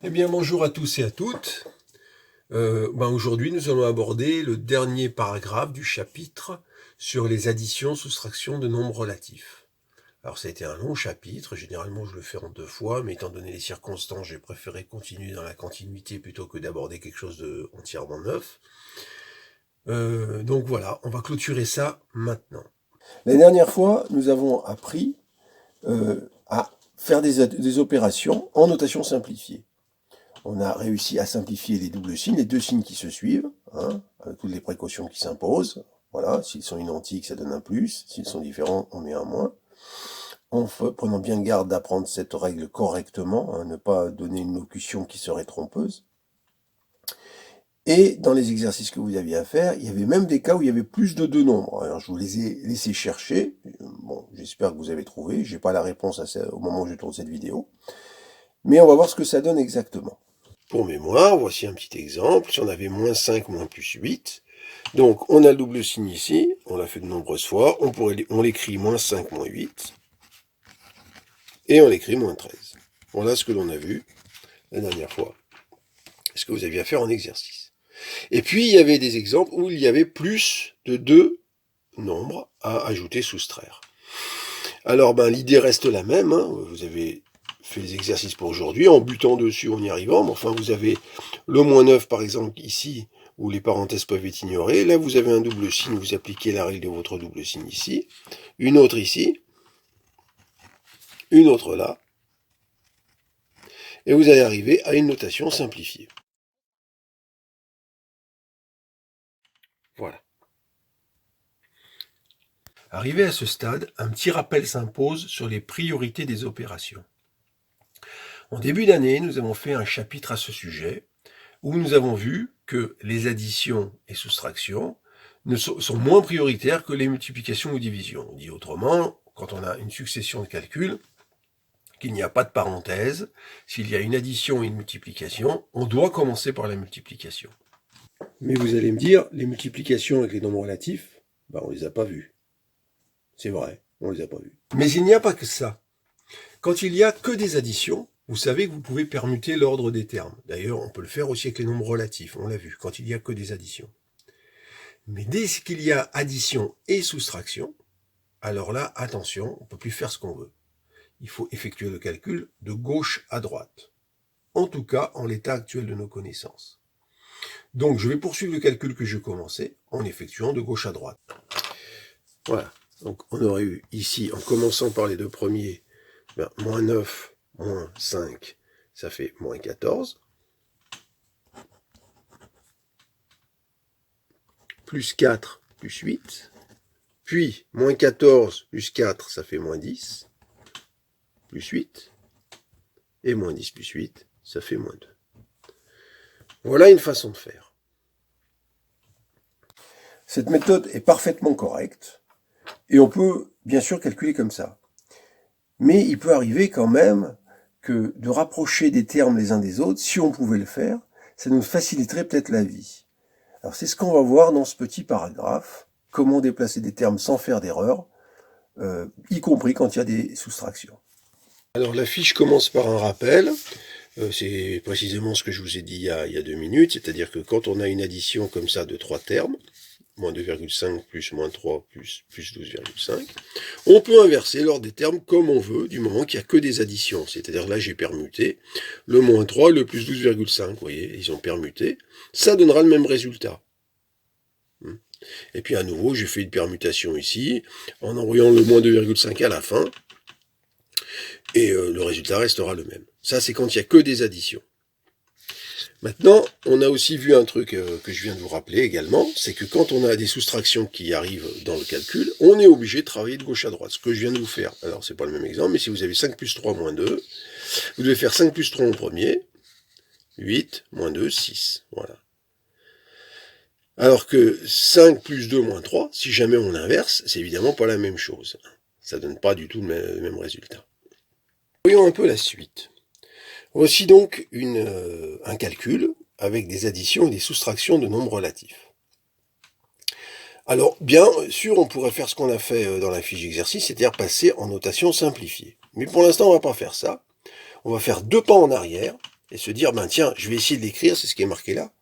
Eh bien, bonjour à tous et à toutes. Aujourd'hui, nous allons aborder le dernier paragraphe du chapitre sur les additions, soustractions de nombres relatifs. Alors, ça a été un long chapitre. Généralement, je le fais en 2 fois, mais étant donné les circonstances, j'ai préféré continuer dans la continuité plutôt que d'aborder quelque chose de entièrement neuf. Donc voilà, on va clôturer ça maintenant. La dernière fois, nous avons appris à faire des opérations en notation simplifiée. On a réussi à simplifier les doubles signes, les deux signes qui se suivent, avec toutes les précautions qui s'imposent. Voilà, s'ils sont identiques, ça donne un plus. S'ils sont différents, on met un moins. Prenons bien garde d'apprendre cette règle correctement, ne pas donner une locution qui serait trompeuse. Et dans les exercices que vous aviez à faire, il y avait même des cas où il y avait plus de 2 nombres. Alors je vous les ai laissés chercher. Bon, j'espère que vous avez trouvé. J'ai pas la réponse au moment où je tourne cette vidéo. Mais on va voir ce que ça donne exactement. Pour mémoire, voici un petit exemple. Si on avait moins 5, moins plus 8, donc on a le double signe ici, on l'a fait de nombreuses fois, on l'écrit moins 5, moins 8, et on l'écrit moins 13. Voilà ce que l'on a vu la dernière fois, ce que vous aviez à faire en exercice. Et puis il y avait des exemples où il y avait plus de 2 nombres à ajouter, soustraire. Alors l'idée reste la même, vous avez fait les exercices pour aujourd'hui, en butant dessus en y arrivant, mais enfin vous avez le moins 9 par exemple ici, où les parenthèses peuvent être ignorées, là vous avez un double signe, vous appliquez la règle de votre double signe ici, une autre ici, une autre là, et vous allez arriver à une notation simplifiée. Voilà. Arrivé à ce stade, un petit rappel s'impose sur les priorités des opérations. En début d'année, nous avons fait un chapitre à ce sujet, où nous avons vu que les additions et soustractions sont moins prioritaires que les multiplications ou divisions. On dit autrement, quand on a une succession de calculs, qu'il n'y a pas de parenthèse, s'il y a une addition et une multiplication, on doit commencer par la multiplication. Mais vous allez me dire, les multiplications avec les nombres relatifs, on les a pas vues. C'est vrai, on les a pas vues. Mais il n'y a pas que ça. Quand il n'y a que des additions, vous savez que vous pouvez permuter l'ordre des termes. D'ailleurs, on peut le faire aussi avec les nombres relatifs, on l'a vu, quand il n'y a que des additions. Mais dès qu'il y a addition et soustraction, alors là, attention, on ne peut plus faire ce qu'on veut. Il faut effectuer le calcul de gauche à droite. En tout cas, en l'état actuel de nos connaissances. Donc, je vais poursuivre le calcul que je commençais en effectuant de gauche à droite. Voilà. Donc, on aurait eu ici, en commençant par les deux premiers, moins 9, moins 5, ça fait moins 14. Plus 4, plus 8. Puis, moins 14, plus 4, ça fait moins 10. Plus 8. Et moins 10 plus 8, ça fait moins 2. Voilà une façon de faire. Cette méthode est parfaitement correcte. Et on peut bien sûr calculer comme ça. Mais il peut arriver quand même que de rapprocher des termes les uns des autres, si on pouvait le faire, ça nous faciliterait peut-être la vie. Alors c'est ce qu'on va voir dans ce petit paragraphe, comment déplacer des termes sans faire d'erreur, y compris quand il y a des soustractions. Alors la fiche commence par un rappel, c'est précisément ce que je vous ai dit il y a 2 minutes, c'est-à-dire que quand on a une addition comme ça de 3 termes, moins 2,5 plus moins 3 plus 12,5, on peut inverser l'ordre des termes comme on veut, du moment qu'il n'y a que des additions. C'est-à-dire là, j'ai permuté le moins 3, le plus 12,5, vous voyez, ils ont permuté. Ça donnera le même résultat. Et puis à nouveau, j'ai fait une permutation ici, en envoyant le moins 2,5 à la fin, et le résultat restera le même. Ça, c'est quand il n'y a que des additions. Maintenant, on a aussi vu un truc que je viens de vous rappeler également, c'est que quand on a des soustractions qui arrivent dans le calcul, on est obligé de travailler de gauche à droite, ce que je viens de vous faire. Alors, c'est pas le même exemple, mais si vous avez 5 plus 3 moins 2, vous devez faire 5 plus 3 en premier, 8, moins 2, 6. Voilà. Alors que 5 plus 2 moins 3, si jamais on inverse, c'est évidemment pas la même chose. Ça donne pas du tout le même résultat. Voyons un peu la suite. Voici donc un calcul avec des additions et des soustractions de nombres relatifs. Alors, bien sûr, on pourrait faire ce qu'on a fait dans la fiche d'exercice, c'est-à-dire passer en notation simplifiée. Mais pour l'instant, on ne va pas faire ça. On va faire 2 pas en arrière, et se dire, ben tiens, je vais essayer de l'écrire, c'est ce qui est marqué là,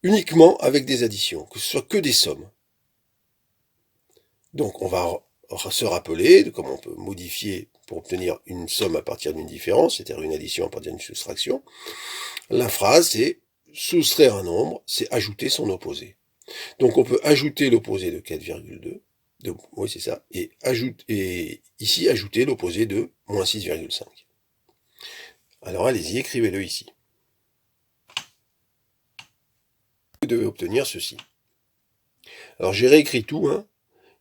uniquement avec des additions, que ce soit que des sommes. Donc on va se rappeler de comment on peut modifier pour obtenir une somme à partir d'une différence, c'est-à-dire une addition à partir d'une soustraction. La phrase, c'est soustraire un nombre, c'est ajouter son opposé. Donc on peut ajouter l'opposé de 4,2, oui c'est ça, et ici ajouter l'opposé de moins 6,5. Alors allez-y, écrivez-le ici. Vous devez obtenir ceci. Alors j'ai réécrit tout, hein.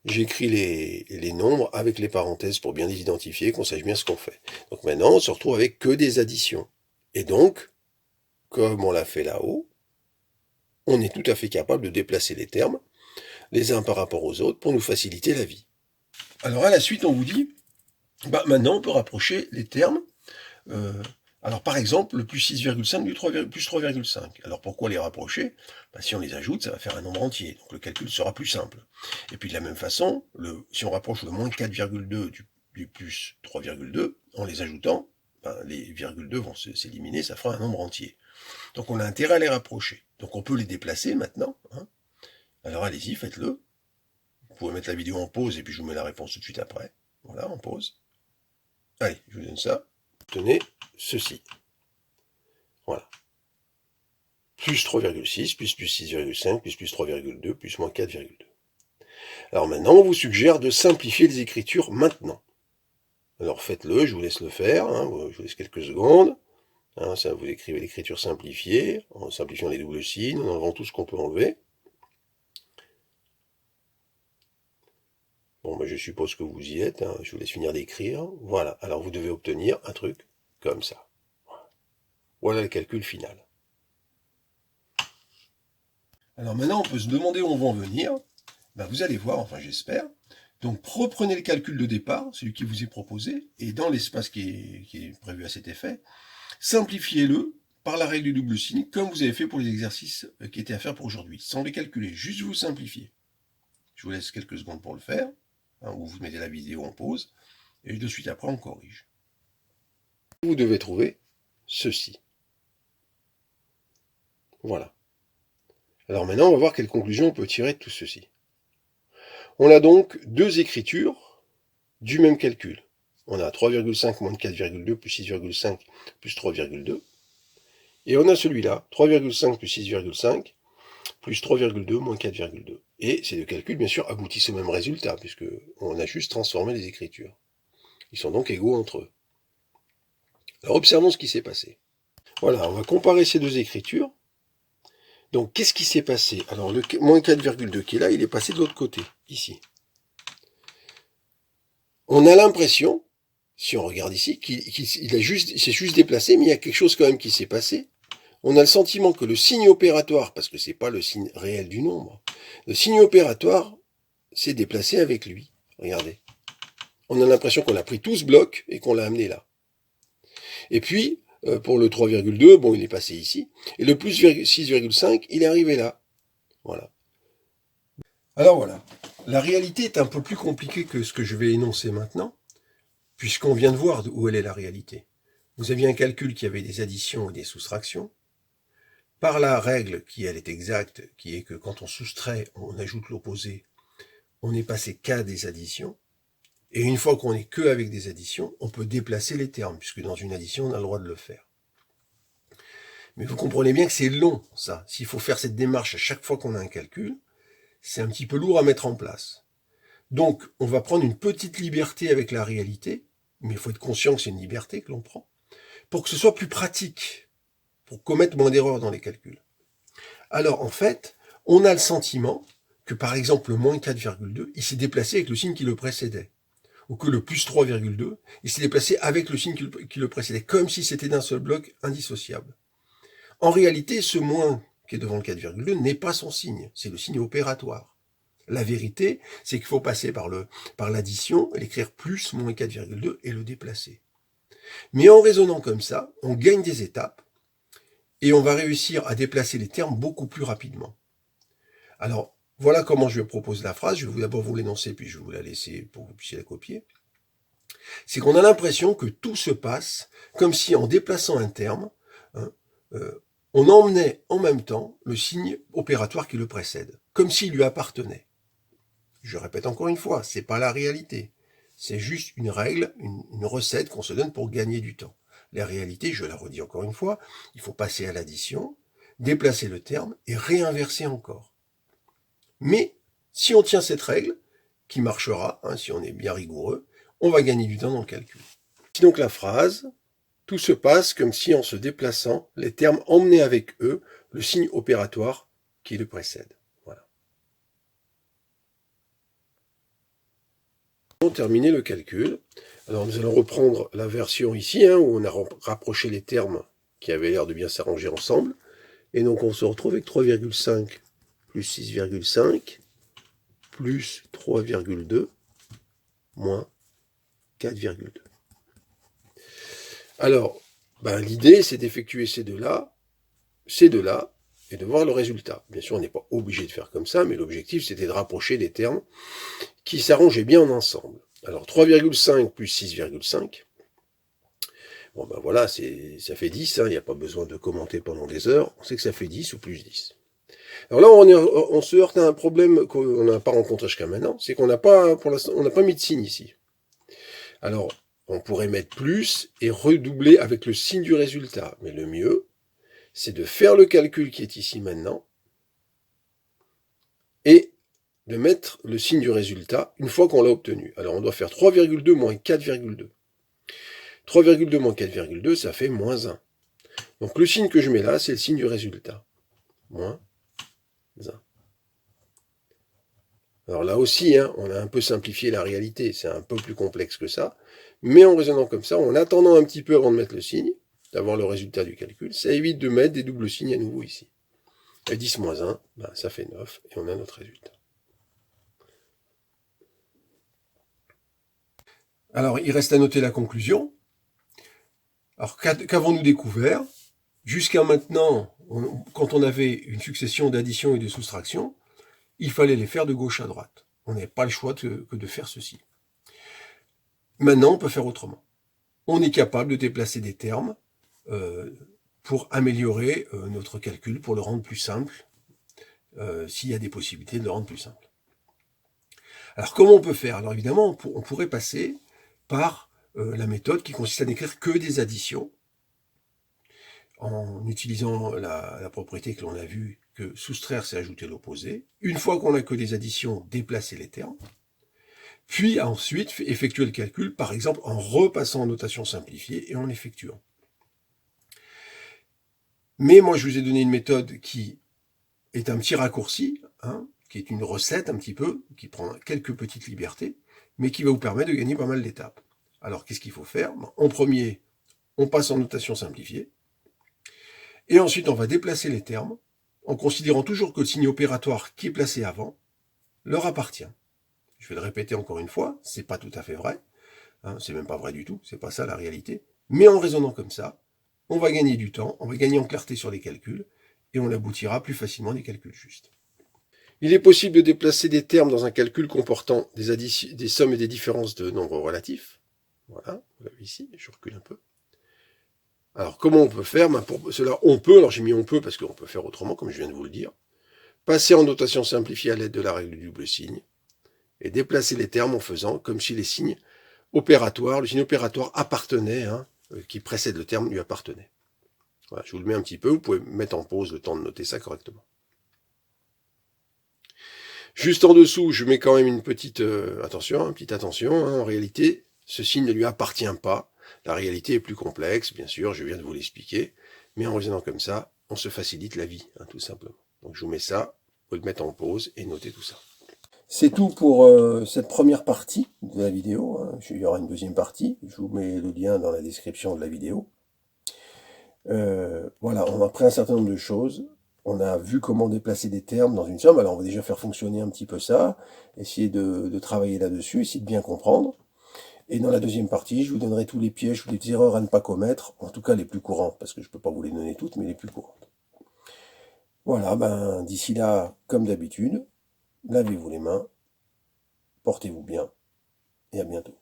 J'ai écrit les nombres avec les parenthèses pour bien les identifier, qu'on sache bien ce qu'on fait. Donc maintenant, on se retrouve avec que des additions. Et donc, comme on l'a fait là-haut, on est tout à fait capable de déplacer les termes, les uns par rapport aux autres, pour nous faciliter la vie. Alors à la suite, on vous dit, bah maintenant on peut rapprocher les termes. Alors par exemple, le plus 6,5 du plus 3,5. Alors pourquoi les rapprocher? Si on les ajoute, ça va faire un nombre entier, donc le calcul sera plus simple. Et puis de la même façon, si on rapproche le moins 4,2 du plus 3,2, en les ajoutant, les virgules 2 vont s'éliminer, ça fera un nombre entier. Donc on a intérêt à les rapprocher. Donc on peut les déplacer maintenant. Hein. Alors allez-y, faites-le. Vous pouvez mettre la vidéo en pause et puis je vous mets la réponse tout de suite après. Voilà, en pause. Allez, je vous donne ça. Tenez ceci. Voilà. Plus 3,6, plus 6,5, plus 3,2, plus moins 4,2. Alors maintenant, on vous suggère de simplifier les écritures maintenant. Alors faites-le, je vous laisse le faire, hein, je vous laisse quelques secondes. Hein, ça, vous écrivez l'écriture simplifiée, en simplifiant les doubles signes, en enlevant tout ce qu'on peut enlever. Bon, je suppose que vous y êtes, hein, je vous laisse finir d'écrire. Voilà, alors vous devez obtenir un truc comme ça. Voilà le calcul final. Alors maintenant, on peut se demander où on va en venir. Vous allez voir, enfin j'espère. Donc reprenez le calcul de départ, celui qui vous est proposé, et dans l'espace qui est prévu à cet effet, simplifiez-le par la règle du double signe, comme vous avez fait pour les exercices qui étaient à faire pour aujourd'hui, sans les calculer, juste vous simplifier. Je vous laisse quelques secondes pour le faire, ou vous mettez la vidéo en pause, et de suite après on corrige. Vous devez trouver ceci. Voilà. Alors maintenant, on va voir quelle conclusion on peut tirer de tout ceci. On a donc deux écritures du même calcul. On a 3,5 moins 4,2 plus 6,5 plus 3,2. Et on a celui-là, 3,5 plus 6,5 plus 3,2 moins 4,2. Et ces deux calculs, bien sûr, aboutissent au même résultat, puisqu'on a juste transformé les écritures. Ils sont donc égaux entre eux. Alors observons ce qui s'est passé. Voilà, on va comparer ces deux écritures. Donc, qu'est-ce qui s'est passé? Alors, le moins 4,2 qui est là, il est passé de l'autre côté, ici. On a l'impression, si on regarde ici, qu'il s'est juste déplacé, mais il y a quelque chose quand même qui s'est passé. On a le sentiment que le signe opératoire, parce que c'est pas le signe réel du nombre, le signe opératoire s'est déplacé avec lui. Regardez. On a l'impression qu'on a pris tout ce bloc et qu'on l'a amené là. Et puis, pour le 3,2, bon, il est passé ici. Et le plus 6,5, il est arrivé là. Voilà. Alors voilà. La réalité est un peu plus compliquée que ce que je vais énoncer maintenant, puisqu'on vient de voir où elle est la réalité. Vous aviez un calcul qui avait des additions et des soustractions. Par la règle qui, elle, est exacte, qui est que quand on soustrait, on ajoute l'opposé, on n'est passé qu'à des additions. Et une fois qu'on n'est que avec des additions, on peut déplacer les termes, puisque dans une addition, on a le droit de le faire. Mais vous comprenez bien que c'est long, ça. S'il faut faire cette démarche à chaque fois qu'on a un calcul, c'est un petit peu lourd à mettre en place. Donc, on va prendre une petite liberté avec la réalité, mais il faut être conscient que c'est une liberté que l'on prend, pour que ce soit plus pratique, pour commettre moins d'erreurs dans les calculs. Alors, en fait, on a le sentiment que, par exemple, le moins 4,2, il s'est déplacé avec le signe qui le précédait. Ou que le plus 3,2, il s'est déplacé avec le signe qui le précédait, comme si c'était d'un seul bloc indissociable. En réalité, ce moins qui est devant le 4,2 n'est pas son signe, c'est le signe opératoire. La vérité, c'est qu'il faut passer par l'addition, l'écrire plus moins 4,2 et le déplacer. Mais en raisonnant comme ça, on gagne des étapes et on va réussir à déplacer les termes beaucoup plus rapidement. Alors, voilà comment je propose la phrase. Je vais d'abord vous l'énoncer, puis je vais vous la laisser pour que vous puissiez la copier. C'est qu'on a l'impression que tout se passe comme si en déplaçant un terme, on emmenait en même temps le signe opératoire qui le précède, comme s'il lui appartenait. Je répète encore une fois, c'est pas la réalité. C'est juste une règle, une recette qu'on se donne pour gagner du temps. La réalité, je la redis encore une fois, il faut passer à l'addition, déplacer le terme et réinverser encore. Mais si on tient cette règle, qui marchera, si on est bien rigoureux, on va gagner du temps dans le calcul. Si donc la phrase, tout se passe comme si en se déplaçant, les termes emmenaient avec eux le signe opératoire qui le précède. Voilà. Pour terminer le calcul, alors nous allons reprendre la version ici, où on a rapproché les termes qui avaient l'air de bien s'arranger ensemble. Et donc on se retrouve avec 3,5 plus 6,5 plus 3,2 moins 4,2. Alors, l'idée, c'est d'effectuer ces deux-là, et de voir le résultat. Bien sûr, on n'est pas obligé de faire comme ça, mais l'objectif, c'était de rapprocher des termes qui s'arrangeaient bien en ensemble. Alors, 3,5 plus 6,5, bon voilà, ça fait 10, il n'y a pas besoin de commenter pendant des heures, on sait que ça fait 10 ou plus 10. Alors là, on se heurte à un problème qu'on n'a pas rencontré jusqu'à maintenant, c'est qu'on n'a pas, pour l'instant, on n'a pas mis de signe ici. Alors, on pourrait mettre plus et redoubler avec le signe du résultat. Mais le mieux, c'est de faire le calcul qui est ici maintenant et de mettre le signe du résultat une fois qu'on l'a obtenu. Alors, on doit faire 3,2 moins 4,2. 3,2 moins 4,2, ça fait moins 1. Donc, le signe que je mets là, c'est le signe du résultat. Moins 1. Alors là aussi, on a un peu simplifié la réalité, c'est un peu plus complexe que ça, mais en raisonnant comme ça, en attendant un petit peu avant de mettre le signe, d'avoir le résultat du calcul, ça évite de mettre des doubles signes à nouveau ici. Et 10 moins 1, ça fait 9, et on a notre résultat. Alors, il reste à noter la conclusion. Alors, qu'avons-nous découvert? Jusqu'à maintenant, quand on avait une succession d'additions et de soustractions, il fallait les faire de gauche à droite. On n'avait pas le choix que de faire ceci. Maintenant, on peut faire autrement. On est capable de déplacer des termes pour améliorer notre calcul, pour le rendre plus simple, s'il y a des possibilités de le rendre plus simple. Alors, comment on peut faire? Alors, évidemment, on pourrait passer par la méthode qui consiste à n'écrire que des additions, en utilisant la propriété que l'on a vue, que soustraire, c'est ajouter l'opposé. Une fois qu'on n'a que des additions, déplacer les termes. Puis ensuite, effectuer le calcul, par exemple, en repassant en notation simplifiée et en l'effectuant. Mais moi, je vous ai donné une méthode qui est un petit raccourci, qui est une recette un petit peu, qui prend quelques petites libertés, mais qui va vous permettre de gagner pas mal d'étapes. Alors, qu'est-ce qu'il faut faire? En premier, on passe en notation simplifiée. Et ensuite, on va déplacer les termes, en considérant toujours que le signe opératoire qui est placé avant leur appartient. Je vais le répéter encore une fois, c'est pas tout à fait vrai, c'est même pas vrai du tout, c'est pas ça la réalité. Mais en raisonnant comme ça, on va gagner du temps, on va gagner en clarté sur les calculs, et on aboutira plus facilement à des calculs justes. Il est possible de déplacer des termes dans un calcul comportant des sommes et des différences de nombres relatifs. Voilà, vous l'avez ici, je recule un peu. Alors, comment on peut faire? Pour cela, on peut, alors j'ai mis on peut parce qu'on peut faire autrement, comme je viens de vous le dire, passer en notation simplifiée à l'aide de la règle du double signe, et déplacer les termes en faisant comme si les signes opératoires, le signe opératoire appartenait, qui précède le terme lui appartenait. Voilà, je vous le mets un petit peu, vous pouvez mettre en pause le temps de noter ça correctement. Juste en dessous, je mets quand même une petite attention, en réalité, ce signe ne lui appartient pas. La réalité est plus complexe, bien sûr, je viens de vous l'expliquer, mais en raisonnant comme ça, on se facilite la vie, tout simplement. Donc je vous mets ça, vous pouvez le mettre en pause et noter tout ça. C'est tout pour cette première partie de la vidéo. Il y aura une deuxième partie. Je vous mets le lien dans la description de la vidéo. Voilà, on a appris un certain nombre de choses. On a vu comment déplacer des termes dans une somme. Alors on va déjà faire fonctionner un petit peu ça, essayer de travailler là-dessus, essayer de bien comprendre. Et dans la deuxième partie, je vous donnerai tous les pièges ou les erreurs à ne pas commettre, en tout cas les plus courantes, parce que je ne peux pas vous les donner toutes, mais les plus courantes. Voilà, d'ici là, comme d'habitude, lavez-vous les mains, portez-vous bien, et à bientôt.